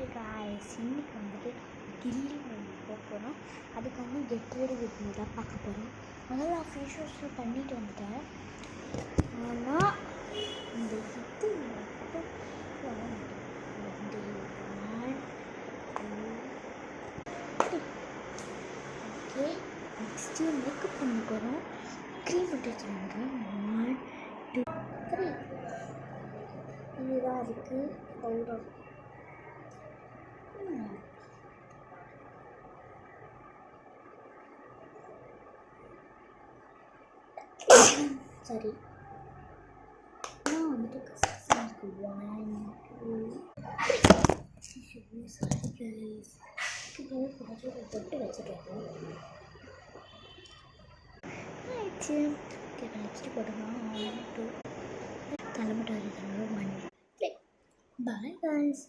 Hi guys, இன்னைக்கு வந்துட்டு கில்லி movie போகிறோம். அதுக்கு வந்து கெட் ரெடி வித் மீ தான் பார்க்க போகிறோம். முதல்ல நான் ஃபேஸ் வாஷ்லாம் பண்ணிட்டு வந்துட்டேன். ஆனால் இந்த இது மட்டும் ஓகே. நெக்ஸ்ட்டு மேக்கப் பண்ண போகிறோம். க்ரீம் விட்டு வச்சுருக்கேன். 1 2 3 இதுதான் இருக்குது பவுடர். சரி, நான் வந்துட்டு கஸ்டமருக்கு 1 2 சாரி கைஸ், தொட்டு வச்சுருக்கோம். ஆயிடுச்சு. ஓகே, நெக்ஸ்ட்டு போட்டோம்னா 1 2 தலைமட்டாரி 1 பாய் கைஸ்.